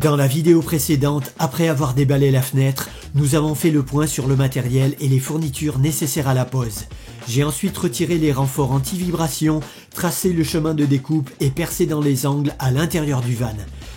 Dans la vidéo précédente, après avoir déballé la fenêtre, nous avons fait le point sur le matériel et les fournitures nécessaires à la pose. J'ai ensuite retiré les renforts anti-vibration, tracé le chemin de découpe et percé dans les angles à l'intérieur du van.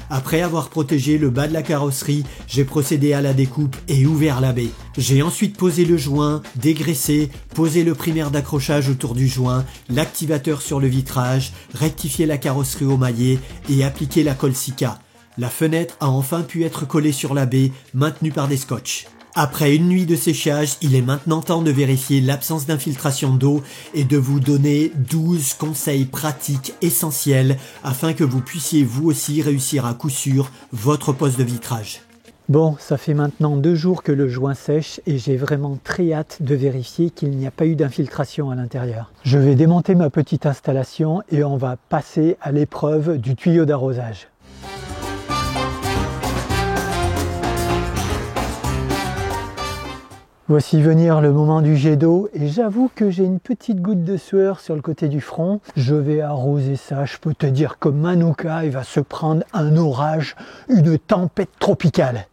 Après avoir protégé le bas de la carrosserie, j'ai procédé à la découpe et ouvert la baie. J'ai ensuite posé le joint, dégraissé, posé le primaire d'accrochage autour du joint, l'activateur sur le vitrage, rectifié la carrosserie au maillet et appliqué la colle Sika. La fenêtre a enfin pu être collée sur la baie, maintenue par des scotch. Après une nuit de séchage, il est maintenant temps de vérifier l'absence d'infiltration d'eau et de vous donner 12 conseils pratiques essentiels afin que vous puissiez vous aussi réussir à coup sûr votre pose de vitrage. Bon, ça fait maintenant 2 jours que le joint sèche et j'ai vraiment très hâte de vérifier qu'il n'y a pas eu d'infiltration à l'intérieur. Je vais démonter ma petite installation et on va passer à l'épreuve du tuyau d'arrosage. Voici venir le moment du jet d'eau et j'avoue que j'ai une petite goutte de sueur sur le côté du front. Je vais arroser ça, je peux te dire que Manuka il va se prendre un orage, une tempête tropicale.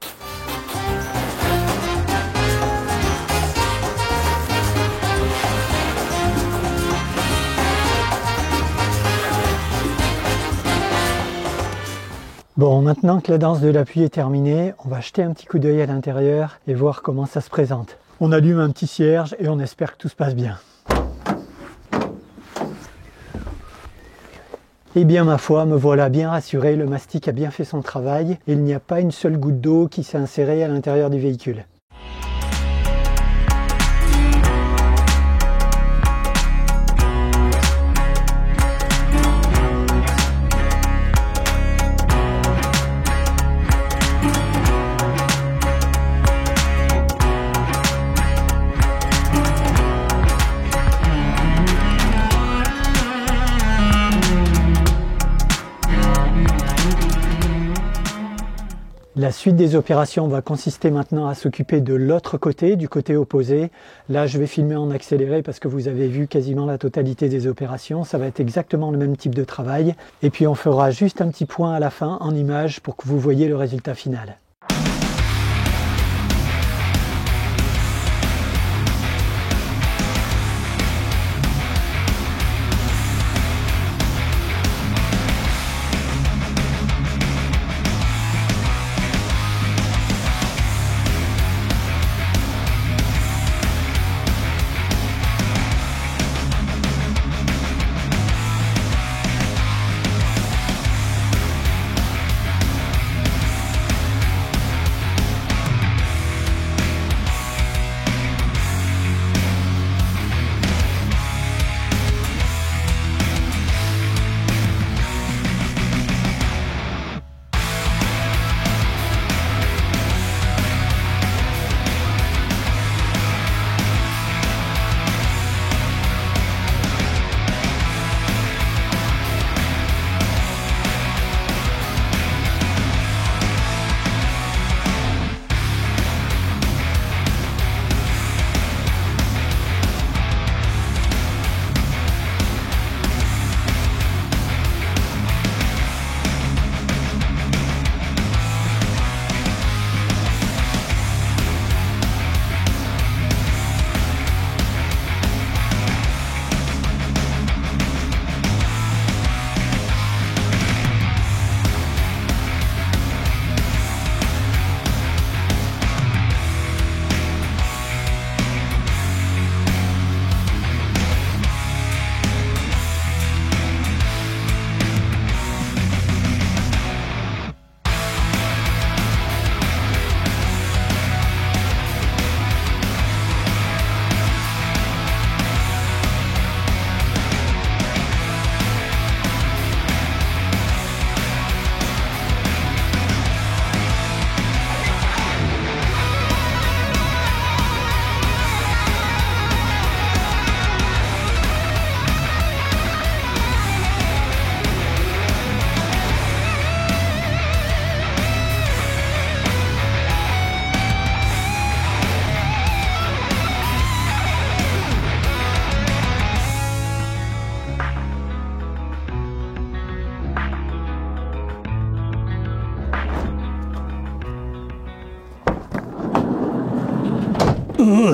Bon, maintenant que la danse de la pluie est terminée, on va jeter un petit coup d'œil à l'intérieur et voir comment ça se présente. On allume un petit cierge et on espère que tout se passe bien. Eh bien ma foi, me voilà bien rassuré, le mastic a bien fait son travail et il n'y a pas une seule goutte d'eau qui s'est insérée à l'intérieur du véhicule. La suite des opérations va consister maintenant à s'occuper de l'autre côté, du côté opposé. Là, je vais filmer en accéléré parce que vous avez vu quasiment la totalité des opérations. Ça va être exactement le même type de travail. Et puis on fera juste un petit point à la fin en image pour que vous voyez le résultat final.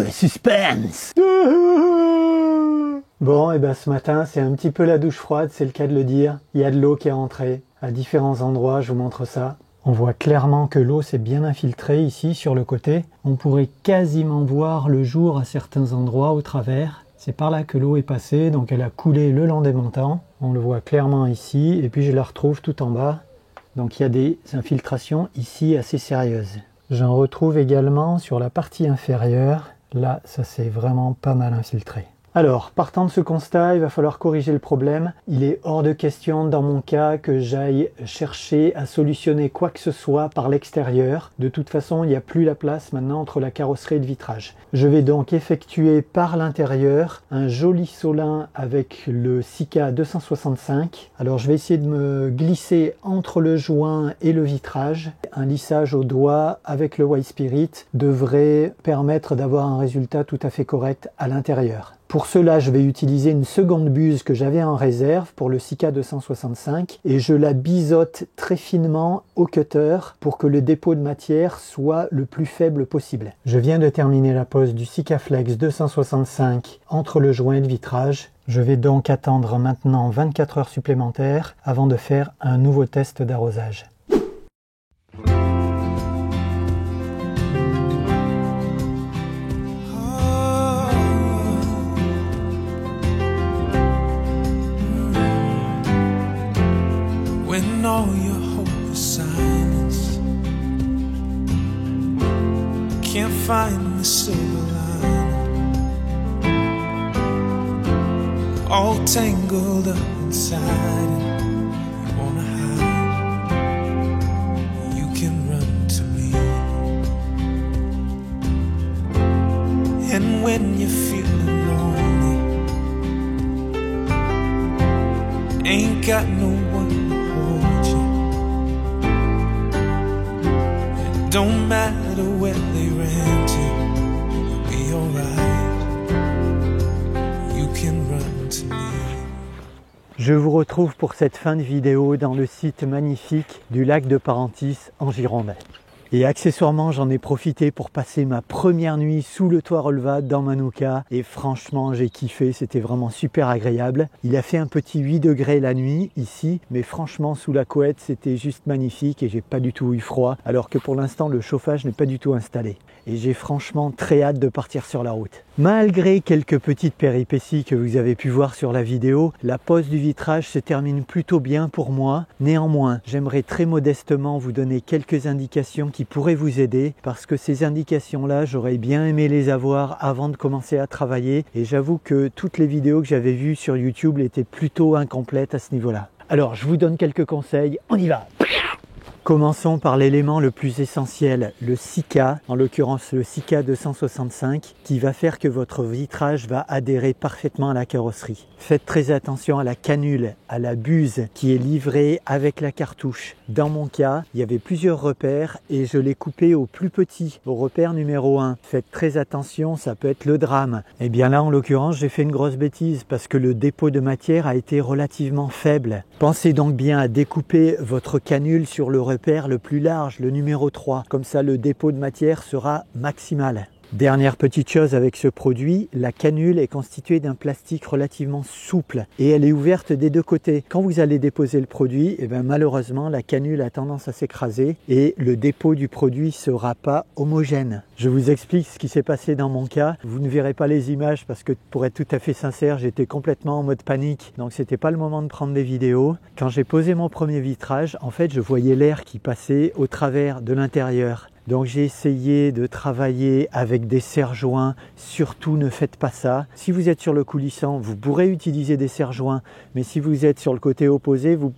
Suspense. Bon, et ben ce matin, c'est un petit peu la douche froide, c'est le cas de le dire. Il y a de l'eau qui est rentrée à différents endroits, je vous montre ça. On voit clairement que l'eau s'est bien infiltrée ici sur le côté. On pourrait quasiment voir le jour à certains endroits au travers. C'est par là que l'eau est passée, donc elle a coulé le long des montants. On le voit clairement ici, et puis je la retrouve tout en bas. Donc il y a des infiltrations ici assez sérieuses. J'en retrouve également sur la partie inférieure. Là, ça s'est vraiment pas mal infiltré. Alors, partant de ce constat, il va falloir corriger le problème. Il est hors de question, dans mon cas, que j'aille chercher à solutionner quoi que ce soit par l'extérieur. De toute façon, il n'y a plus la place maintenant entre la carrosserie et le vitrage. Je vais donc effectuer par l'intérieur un joli solin avec le Sika 265. Alors, je vais essayer de me glisser entre le joint et le vitrage. Un lissage au doigt avec le White Spirit devrait permettre d'avoir un résultat tout à fait correct à l'intérieur. Pour cela, je vais utiliser une seconde buse que j'avais en réserve pour le Sika 265 et je la biseaute très finement au cutter pour que le dépôt de matière soit le plus faible possible. Je viens de terminer la pose du Sikaflex 265 entre le joint et le vitrage. Je vais donc attendre maintenant 24 heures supplémentaires avant de faire un nouveau test d'arrosage. When all your hope is silence, can't find the silver line, all tangled up inside and you wanna hide, you can run to me. And when you're feeling lonely, ain't got no one to hold you, it don't matter where they ran to, you'll be alright, you can run to me. Je vous retrouve pour cette fin de vidéo dans le site magnifique du lac de Parentis en Gironde. Et accessoirement, j'en ai profité pour passer ma première nuit sous le toit relevable dans Manuka. Et franchement, j'ai kiffé, c'était vraiment super agréable. Il a fait un petit 8 degrés la nuit ici, mais franchement, sous la couette, c'était juste magnifique et j'ai pas du tout eu froid. Alors que pour l'instant, le chauffage n'est pas du tout installé. Et j'ai franchement très hâte de partir sur la route. Malgré quelques petites péripéties que vous avez pu voir sur la vidéo, la pose du vitrage se termine plutôt bien pour moi. Néanmoins, j'aimerais très modestement vous donner quelques indications qui pourraient vous aider parce que ces indications-là, j'aurais bien aimé les avoir avant de commencer à travailler et j'avoue que toutes les vidéos que j'avais vues sur YouTube étaient plutôt incomplètes à ce niveau-là. Alors, je vous donne quelques conseils, on y va! Commençons par l'élément le plus essentiel, le Sika, en l'occurrence le Sika 265, qui va faire que votre vitrage va adhérer parfaitement à la carrosserie. Faites très attention à la canule, à la buse qui est livrée avec la cartouche. Dans mon cas, il y avait plusieurs repères et je l'ai coupé au plus petit, au repère numéro 1. Faites très attention, ça peut être le drame. Et bien là, en l'occurrence, j'ai fait une grosse bêtise parce que le dépôt de matière a été relativement faible. Pensez donc bien à découper votre canule sur le repère le plus large, le numéro 3. Comme ça, le dépôt de matière sera maximal. Dernière petite chose avec ce produit, la canule est constituée d'un plastique relativement souple et elle est ouverte des deux côtés. Quand vous allez déposer le produit, malheureusement la canule a tendance à s'écraser et le dépôt du produit ne sera pas homogène. Je vous explique ce qui s'est passé dans mon cas. Vous ne verrez pas les images parce que pour être tout à fait sincère, j'étais complètement en mode panique. Donc c'était pas le moment de prendre des vidéos. Quand j'ai posé mon premier vitrage, en fait je voyais l'air qui passait au travers de l'intérieur. Donc j'ai essayé de travailler avec des serre-joints, surtout ne faites pas ça. Si vous êtes sur le coulissant, vous pourrez utiliser des serre-joints, mais si vous êtes sur le côté opposé, vous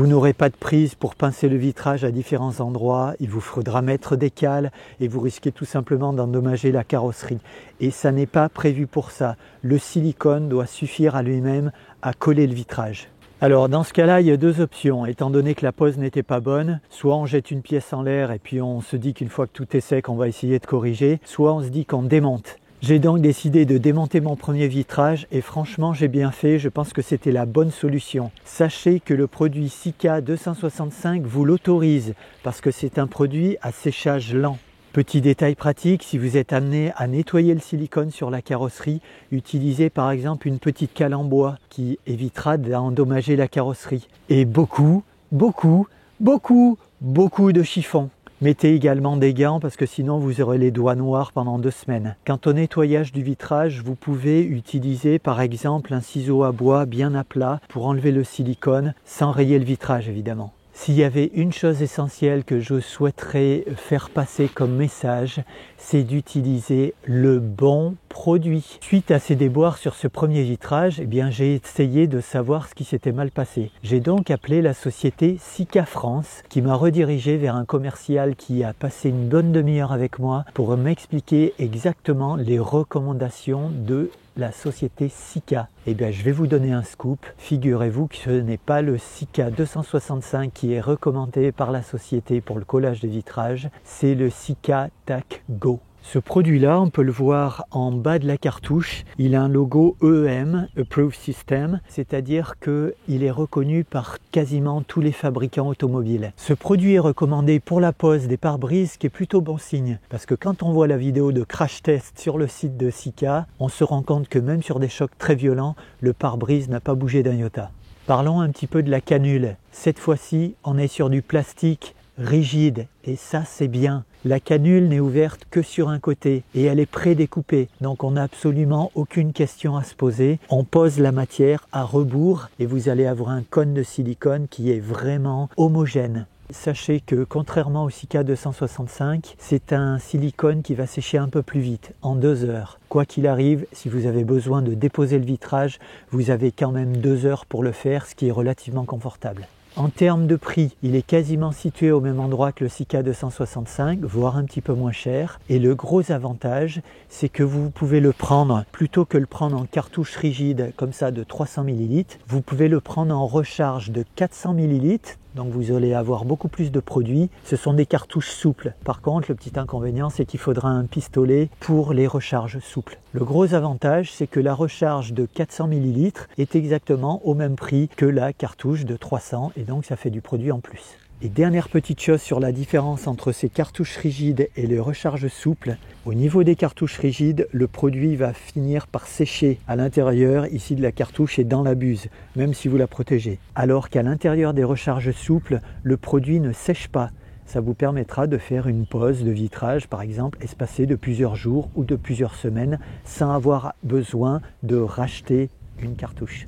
n'aurez pas de prise pour pincer le vitrage à différents endroits, il vous faudra mettre des cales et vous risquez tout simplement d'endommager la carrosserie. Et ça n'est pas prévu pour ça. Le silicone doit suffire à lui-même à coller le vitrage. Alors dans ce cas-là, il y a deux options. Étant donné que la pose n'était pas bonne, soit on jette une pièce en l'air et puis on se dit qu'une fois que tout est sec, on va essayer de corriger, soit on se dit qu'on démonte. J'ai donc décidé de démonter mon premier vitrage et franchement j'ai bien fait, je pense que c'était la bonne solution. Sachez que le produit Sika 265 vous l'autorise parce que c'est un produit à séchage lent. Petit détail pratique, si vous êtes amené à nettoyer le silicone sur la carrosserie, utilisez par exemple une petite cale en bois qui évitera d'endommager la carrosserie. Et beaucoup de chiffon. Mettez également des gants parce que sinon vous aurez les doigts noirs pendant 2 semaines. Quant au nettoyage du vitrage, vous pouvez utiliser par exemple un ciseau à bois bien à plat pour enlever le silicone sans rayer le vitrage évidemment. S'il y avait une chose essentielle que je souhaiterais faire passer comme message, c'est d'utiliser le bon produit. Suite à ces déboires sur ce premier vitrage, j'ai essayé de savoir ce qui s'était mal passé. J'ai donc appelé la société Sika France qui m'a redirigé vers un commercial qui a passé une bonne demi-heure avec moi pour m'expliquer exactement les recommandations de la société Sika. Je vais vous donner un scoop. Figurez-vous que ce n'est pas le Sika 265 qui est recommandé par la société pour le collage de vitrage, c'est le Sika Tac Go. Ce produit-là, on peut le voir en bas de la cartouche. Il a un logo EM, Approved System, c'est-à-dire qu'il est reconnu par quasiment tous les fabricants automobiles. Ce produit est recommandé pour la pose des pare-brises, ce qui est plutôt bon signe. Parce que quand on voit la vidéo de crash test sur le site de Sika, on se rend compte que même sur des chocs très violents, le pare-brise n'a pas bougé d'un iota. Parlons un petit peu de la canule. Cette fois-ci, on est sur du plastique rigide et ça c'est bien. La canule n'est ouverte que sur un côté et elle est pré-découpée, donc on n'a absolument aucune question à se poser. On pose la matière à rebours et vous allez avoir un cône de silicone qui est vraiment homogène. Sachez que contrairement au Sika 265, c'est un silicone qui va sécher un peu plus vite, en 2 heures. Quoi qu'il arrive, si vous avez besoin de déposer le vitrage, vous avez quand même 2 heures pour le faire, ce qui est relativement confortable. En termes de prix, il est quasiment situé au même endroit que le Sika 265, voire un petit peu moins cher. Et le gros avantage, c'est que vous pouvez le prendre, plutôt que le prendre en cartouche rigide, comme ça de 300 ml, vous pouvez le prendre en recharge de 400 ml. Donc vous allez avoir beaucoup plus de produits. Ce sont des cartouches souples. Par contre, le petit inconvénient, c'est qu'il faudra un pistolet pour les recharges souples. Le gros avantage, c'est que la recharge de 400 ml est exactement au même prix que la cartouche de 300 et donc ça fait du produit en plus. Et dernière petite chose sur la différence entre ces cartouches rigides et les recharges souples. Au niveau des cartouches rigides, le produit va finir par sécher à l'intérieur ici de la cartouche et dans la buse, même si vous la protégez. Alors qu'à l'intérieur des recharges souples, le produit ne sèche pas. Ça vous permettra de faire une pose de vitrage, par exemple, espacée de plusieurs jours ou de plusieurs semaines, sans avoir besoin de racheter une cartouche.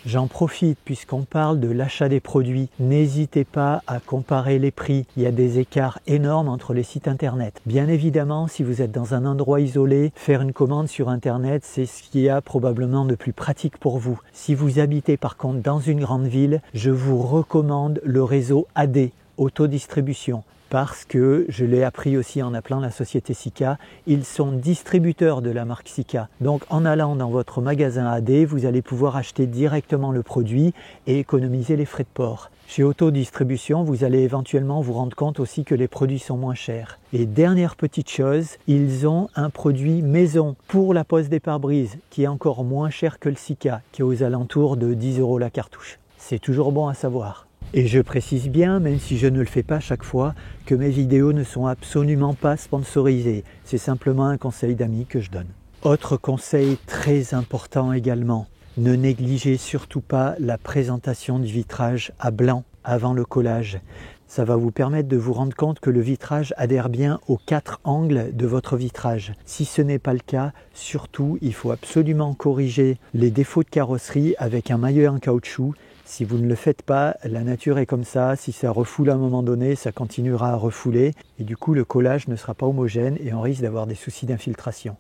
J'en profite puisqu'on parle de l'achat des produits. N'hésitez pas à comparer les prix. Il y a des écarts énormes entre les sites internet. Bien évidemment, si vous êtes dans un endroit isolé, faire une commande sur internet, c'est ce qu'il y a probablement de plus pratique pour vous. Si vous habitez par contre dans une grande ville, je vous recommande le réseau AD, autodistribution. Parce que, je l'ai appris aussi en appelant la société Sika, ils sont distributeurs de la marque Sika. Donc en allant dans votre magasin AD, vous allez pouvoir acheter directement le produit et économiser les frais de port. Chez Autodistribution, vous allez éventuellement vous rendre compte aussi que les produits sont moins chers. Et dernière petite chose, ils ont un produit maison pour la pose des pare-brises qui est encore moins cher que le Sika, qui est aux alentours de 10 € la cartouche. C'est toujours bon à savoir. Et je précise bien, même si je ne le fais pas chaque fois, que mes vidéos ne sont absolument pas sponsorisées. C'est simplement un conseil d'amis que je donne. Autre conseil très important également, ne négligez surtout pas la présentation du vitrage à blanc avant le collage. Ça va vous permettre de vous rendre compte que le vitrage adhère bien aux 4 angles de votre vitrage. Si ce n'est pas le cas, surtout, il faut absolument corriger les défauts de carrosserie avec un maillot en caoutchouc. Si vous ne le faites pas, la nature est comme ça, si ça refoule à un moment donné, ça continuera à refouler et du coup le collage ne sera pas homogène et on risque d'avoir des soucis d'infiltration.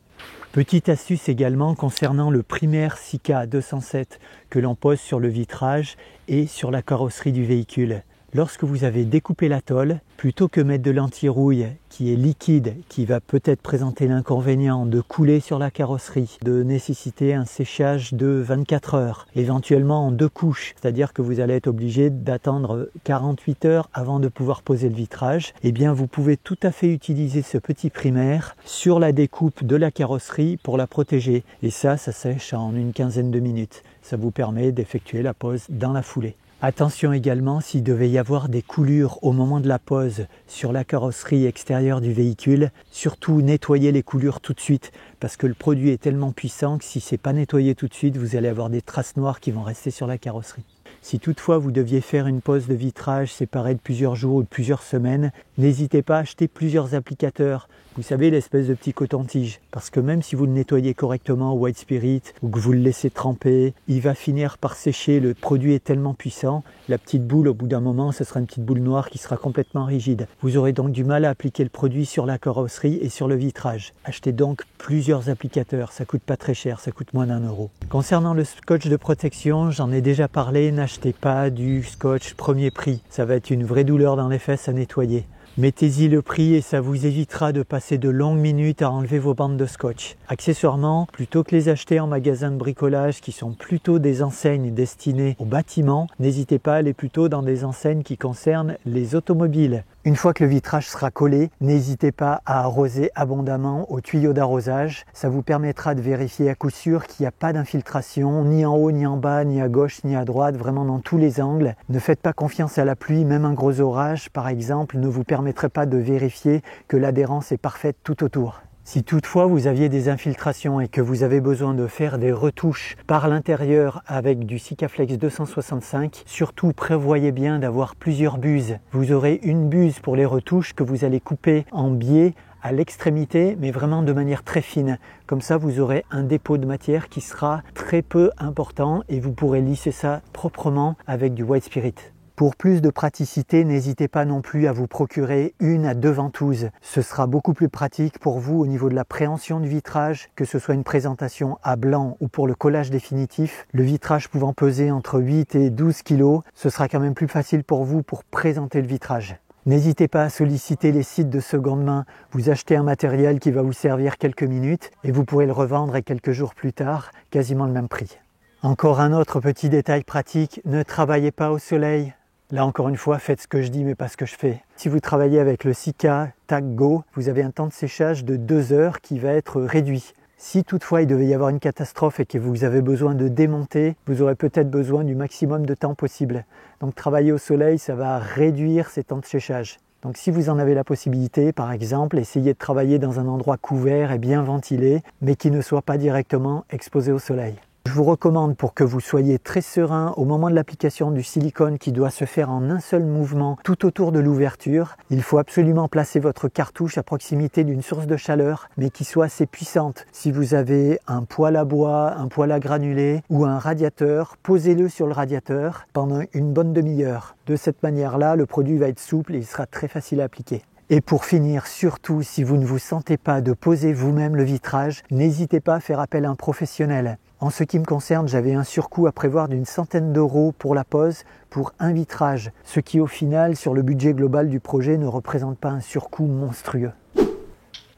Petite astuce également concernant le primaire Sika 207 que l'on pose sur le vitrage et sur la carrosserie du véhicule. Lorsque vous avez découpé la tôle, plutôt que mettre de l'anti-rouille qui est liquide, qui va peut-être présenter l'inconvénient de couler sur la carrosserie, de nécessiter un séchage de 24 heures, éventuellement en 2 couches, c'est-à-dire que vous allez être obligé d'attendre 48 heures avant de pouvoir poser le vitrage, eh bien vous pouvez tout à fait utiliser ce petit primaire sur la découpe de la carrosserie pour la protéger. Et ça sèche en une quinzaine de minutes. Ça vous permet d'effectuer la pose dans la foulée. Attention également s'il devait y avoir des coulures au moment de la pose sur la carrosserie extérieure du véhicule, surtout nettoyez les coulures tout de suite parce que le produit est tellement puissant que si ce n'est pas nettoyé tout de suite, vous allez avoir des traces noires qui vont rester sur la carrosserie. Si toutefois vous deviez faire une pose de vitrage séparée de plusieurs jours ou de plusieurs semaines, n'hésitez pas à acheter plusieurs applicateurs. Vous savez, l'espèce de petit coton-tige. Parce que même si vous le nettoyez correctement au White Spirit ou que vous le laissez tremper, il va finir par sécher. Le produit est tellement puissant, la petite boule au bout d'un moment, ce sera une petite boule noire qui sera complètement rigide. Vous aurez donc du mal à appliquer le produit sur la carrosserie et sur le vitrage. Achetez donc plusieurs applicateurs, ça coûte pas très cher, ça coûte moins d'1 €. Concernant le scotch de protection, j'en ai déjà parlé, n'achetez pas du scotch premier prix. Ça va être une vraie douleur dans les fesses à nettoyer. Mettez-y le prix et ça vous évitera de passer de longues minutes à enlever vos bandes de scotch. Accessoirement, plutôt que les acheter en magasin de bricolage qui sont plutôt des enseignes destinées aux bâtiments, n'hésitez pas à aller plutôt dans des enseignes qui concernent les automobiles. Une fois que le vitrage sera collé, n'hésitez pas à arroser abondamment au tuyau d'arrosage. Ça vous permettra de vérifier à coup sûr qu'il n'y a pas d'infiltration, ni en haut, ni en bas, ni à gauche, ni à droite, vraiment dans tous les angles. Ne faites pas confiance à la pluie, même un gros orage, par exemple, ne vous permettrait pas de vérifier que l'adhérence est parfaite tout autour. Si toutefois vous aviez des infiltrations et que vous avez besoin de faire des retouches par l'intérieur avec du Sikaflex 265, surtout prévoyez bien d'avoir plusieurs buses. Vous aurez une buse pour les retouches que vous allez couper en biais à l'extrémité, mais vraiment de manière très fine. Comme ça, vous aurez un dépôt de matière qui sera très peu important et vous pourrez lisser ça proprement avec du White Spirit. Pour plus de praticité, n'hésitez pas non plus à vous procurer 1 à 2 ventouses. Ce sera beaucoup plus pratique pour vous au niveau de la préhension du vitrage, que ce soit une présentation à blanc ou pour le collage définitif. Le vitrage pouvant peser entre 8 et 12 kg, ce sera quand même plus facile pour vous pour présenter le vitrage. N'hésitez pas à solliciter les sites de seconde main. Vous achetez un matériel qui va vous servir quelques minutes et vous pourrez le revendre et quelques jours plus tard, quasiment le même prix. Encore un autre petit détail pratique, ne travaillez pas au soleil. Là encore une fois, faites ce que je dis mais pas ce que je fais. Si vous travaillez avec le Sika Tag Go, vous avez un temps de séchage de 2 heures qui va être réduit. Si toutefois il devait y avoir une catastrophe et que vous avez besoin de démonter, vous aurez peut-être besoin du maximum de temps possible. Donc travailler au soleil, ça va réduire ces temps de séchage. Donc si vous en avez la possibilité, par exemple, essayez de travailler dans un endroit couvert et bien ventilé, mais qui ne soit pas directement exposé au soleil. Je vous recommande, pour que vous soyez très serein au moment de l'application du silicone qui doit se faire en un seul mouvement tout autour de l'ouverture, il faut absolument placer votre cartouche à proximité d'une source de chaleur, mais qui soit assez puissante. Si vous avez un poêle à bois, un poêle à granulés ou un radiateur, posez-le sur le radiateur pendant une bonne demi-heure. De cette manière-là, le produit va être souple et il sera très facile à appliquer. Et pour finir, surtout, si vous ne vous sentez pas de poser vous-même le vitrage, n'hésitez pas à faire appel à un professionnel. En ce qui me concerne, j'avais un surcoût à prévoir d'1 centaine d'euros pour la pose pour un vitrage, ce qui au final, sur le budget global du projet, ne représente pas un surcoût monstrueux.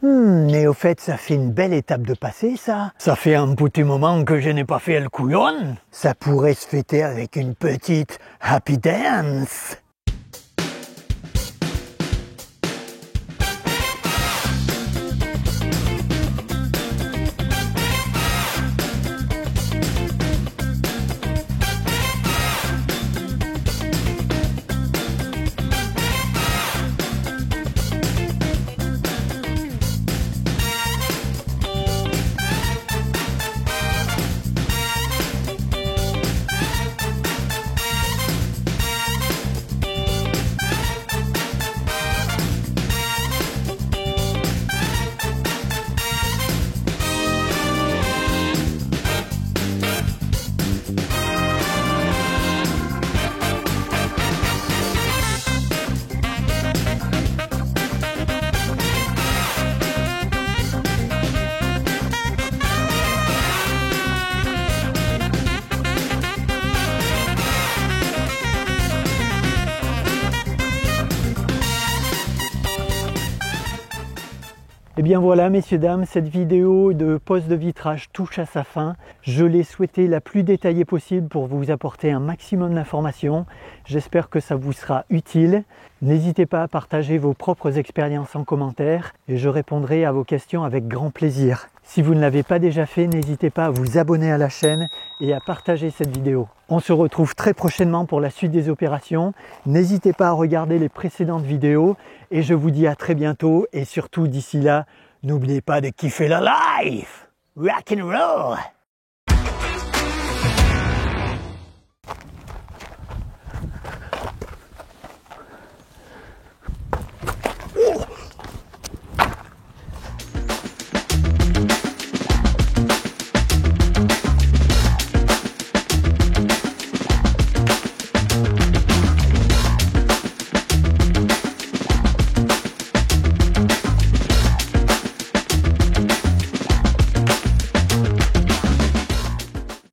Mais au fait, ça fait une belle étape de passer, ça. Ça fait un petit moment que je n'ai pas fait le couillon. Ça pourrait se fêter avec une petite happy dance. Et bien voilà, messieurs, dames, cette vidéo de pose de vitrage touche à sa fin. Je l'ai souhaité la plus détaillée possible pour vous apporter un maximum d'informations. J'espère que ça vous sera utile. N'hésitez pas à partager vos propres expériences en commentaire et je répondrai à vos questions avec grand plaisir. Si vous ne l'avez pas déjà fait, n'hésitez pas à vous abonner à la chaîne et à partager cette vidéo. On se retrouve très prochainement pour la suite des opérations. N'hésitez pas à regarder les précédentes vidéos et je vous dis à très bientôt et surtout d'ici là, n'oubliez pas de kiffer la life! Rock and roll!